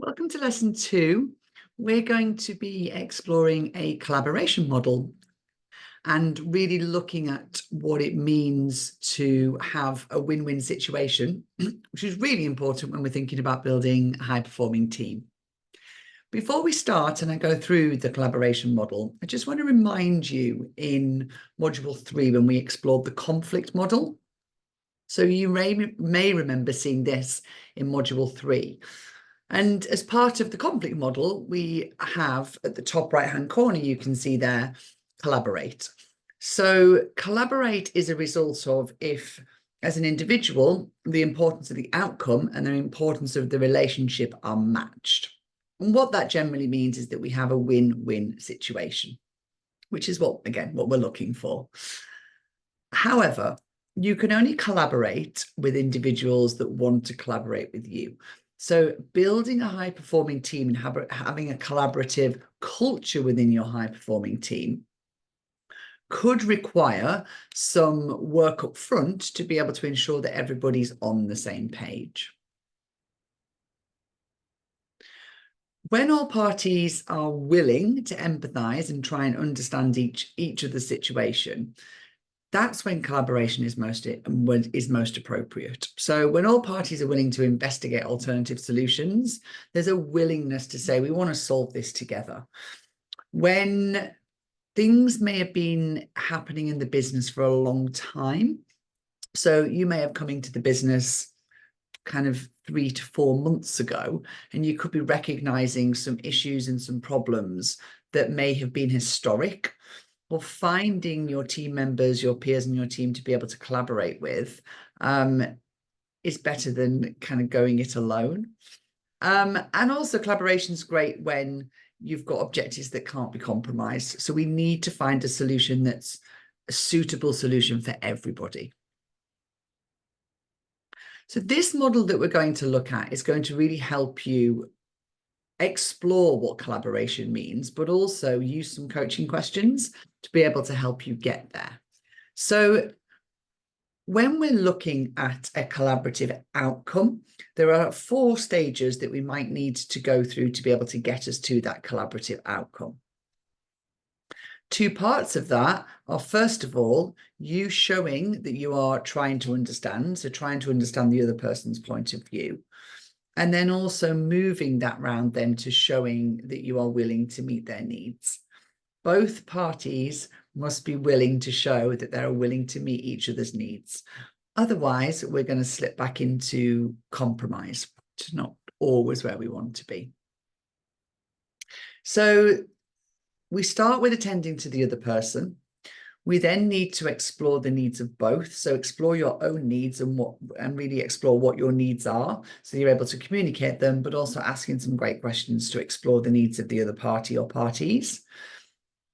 Welcome to lesson 2. We're going to be exploring a collaboration model and really looking at what it means to have a win-win situation, which is really important when we're thinking about building a high-performing team. Before we start and I go through the collaboration model, I just want to remind you in module 3 when we explored the conflict model. So you may remember seeing this in module 3. And as part of the conflict model, we have at the top right-hand corner, you can see there, collaborate. So collaborate is a result of if, as an individual, the importance of the outcome and the importance of the relationship are matched. And what that generally means is that we have a win-win situation, which is what we're looking for. However, you can only collaborate with individuals that want to collaborate with you. So building a high-performing team and having a collaborative culture within your high-performing team could require some work up front to be able to ensure that everybody's on the same page. When all parties are willing to empathise and try and understand each other's situation, that's when collaboration is most appropriate. So when all parties are willing to investigate alternative solutions, there's a willingness to say, we want to solve this together. When things may have been happening in the business for a long time, so you may have come into the business kind of 3 to 4 months ago, and you could be recognizing some issues and some problems that may have been historic. Well, finding your team members, your peers and your team to be able to collaborate with is better than kind of going it alone. And also collaboration is great when you've got objectives that can't be compromised. So we need to find a solution that's a suitable solution for everybody. So this model that we're going to look at is going to really help you explore what collaboration means, but also use some coaching questions to be able to help you get there. So when we're looking at a collaborative outcome, there are 4 stages that we might need to go through to be able to get us to that collaborative outcome. 2 parts of that are, first of all, you showing that you are trying to understand, so trying to understand the other person's point of view. And then also moving that round then to showing that you are willing to meet their needs. Both parties must be willing to show that they're willing to meet each other's needs. Otherwise, we're going to slip back into compromise, which is not always where we want to be. So we start with attending to the other person. We then need to explore the needs of both. So explore your own needs and really explore what your needs are. So you're able to communicate them, but also asking some great questions to explore the needs of the other party or parties.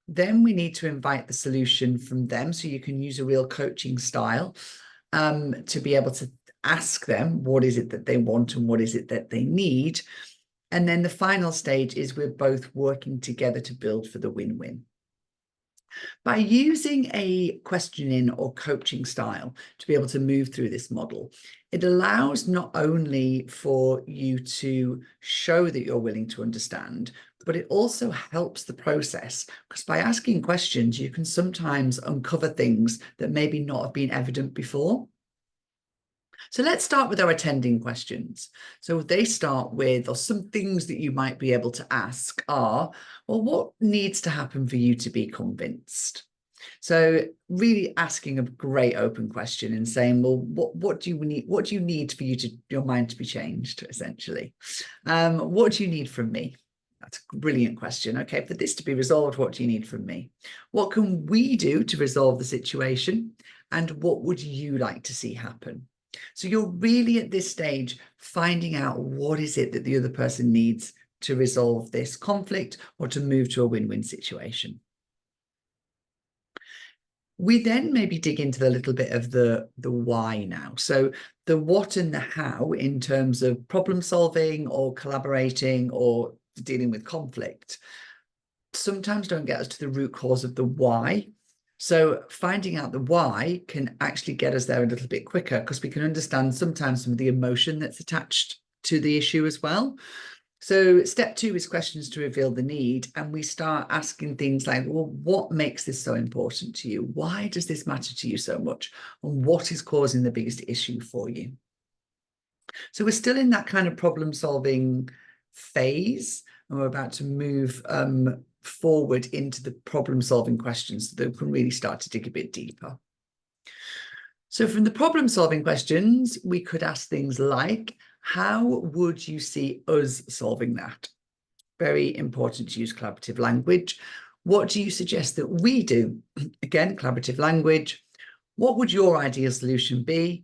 Then we need to invite the solution from them. So you can use a real coaching style to be able to ask them, what is it that they want and what is it that they need? And then the final stage is we're both working together to build for the win-win. By using a questioning or coaching style to be able to move through this model, it allows not only for you to show that you're willing to understand, but it also helps the process, because by asking questions, you can sometimes uncover things that maybe not have been evident before. So let's start with our attending questions. So they start with, or some things that you might be able to ask are, well, what needs to happen for you to be convinced? So really asking a great open question and saying, well, what do you need? What do you need for your mind to be changed, essentially? What do you need from me? That's a brilliant question. Okay, for this to be resolved, what do you need from me? What can we do to resolve the situation? And what would you like to see happen? So you're really at this stage finding out what is it that the other person needs to resolve this conflict or to move to a win-win situation. We then maybe dig into a little bit of the why now. So the what and the how in terms of problem solving or collaborating or dealing with conflict sometimes don't get us to the root cause of the why. So finding out the why can actually get us there a little bit quicker, because we can understand sometimes some of the emotion that's attached to the issue as well. So step 2 is questions to reveal the need. And we start asking things like, well, what makes this so important to you? Why does this matter to you so much? And what is causing the biggest issue for you? So we're still in that kind of problem solving phase, and we're about to move forward into the problem solving questions that can really start to dig a bit deeper. So from the problem solving questions, we could ask things like, how would you see us solving that? Very important to use collaborative language. What do you suggest that we do? Again, collaborative language. What would your ideal solution be?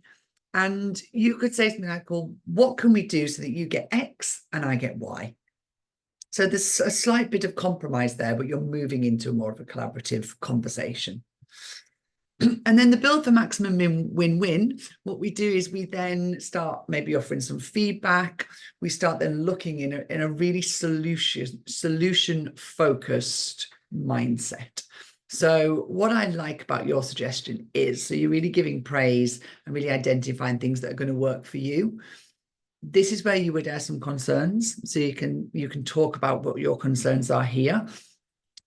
And you could say something like, well, what can we do so that you get X and I get Y? So there's a slight bit of compromise there, but you're moving into more of a collaborative conversation. And then the build for maximum win-win, what we do is we then start maybe offering some feedback. We start then looking in a really solution-focused mindset. So what I like about your suggestion is, so you're really giving praise and really identifying things that are going to work for you. This is where you would air some concerns. So you can talk about what your concerns are here.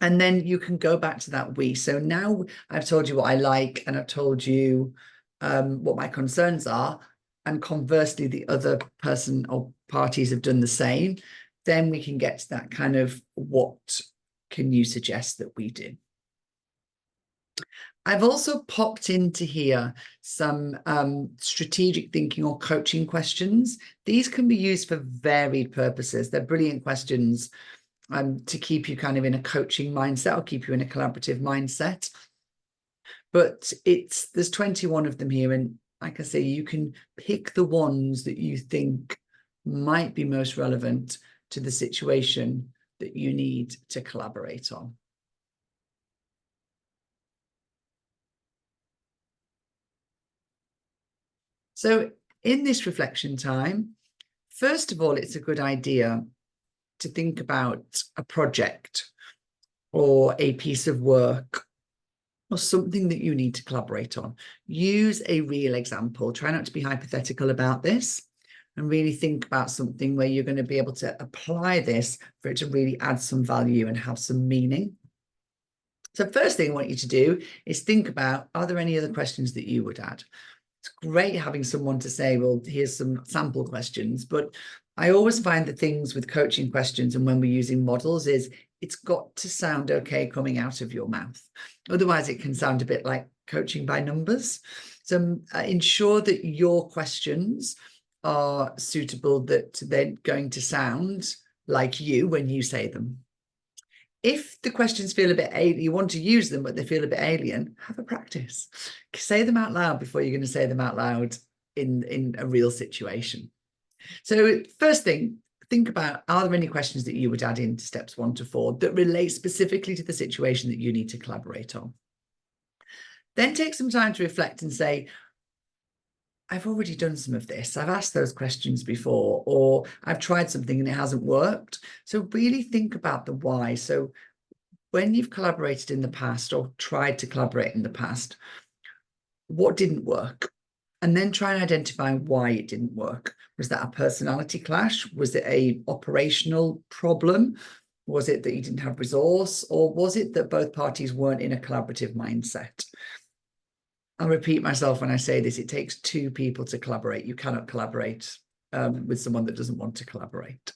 And then you can go back to that we. So now I've told you what I like, and I've told you what my concerns are. And conversely, the other person or parties have done the same. Then we can get to that kind of, what can you suggest that we do? I've also popped into here some strategic thinking or coaching questions. These can be used for varied purposes. They're brilliant questions to keep you kind of in a coaching mindset or keep you in a collaborative mindset. But there's 21 of them here. And like I say, you can pick the ones that you think might be most relevant to the situation that you need to collaborate on. So in this reflection time, first of all, it's a good idea to think about a project or a piece of work or something that you need to collaborate on. Use a real example. Try not to be hypothetical about this, and really think about something where you're going to be able to apply this for it to really add some value and have some meaning. So first thing I want you to do is think about, are there any other questions that you would add? It's great having someone to say, well, here's some sample questions, but I always find the things with coaching questions and when we're using models is it's got to sound okay coming out of your mouth. Otherwise, it can sound a bit like coaching by numbers. So ensure that your questions are suitable, that they're going to sound like you when you say them. If the questions feel a bit alien, you want to use them, but they feel a bit alien, have a practice. Say them out loud before you're going to say them out loud in a real situation. So first thing, think about, are there any questions that you would add into steps 1 to 4 that relate specifically to the situation that you need to collaborate on? Then take some time to reflect and say, I've already done some of this. I've asked those questions before, or I've tried something and it hasn't worked. So really think about the why. So when you've collaborated in the past or tried to collaborate in the past, what didn't work? And then try and identify why it didn't work. Was that a personality clash? Was it an operational problem? Was it that you didn't have resource? Or was it that both parties weren't in a collaborative mindset? I'll repeat myself when I say this, it takes 2 people to collaborate. You cannot collaborate with someone that doesn't want to collaborate.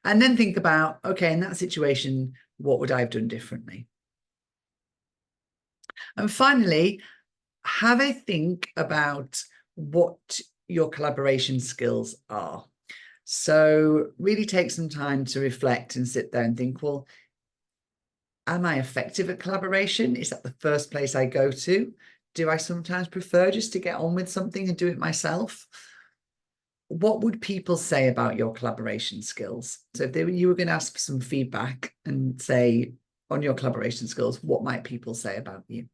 And then think about, okay, in that situation, what would I have done differently? And finally, have a think about what your collaboration skills are. So really take some time to reflect and sit there and think, well, am I effective at collaboration? Is that the first place I go to? Do I sometimes prefer just to get on with something and do it myself? What would people say about your collaboration skills? So if you were going to ask for some feedback and say on your collaboration skills, what might people say about you?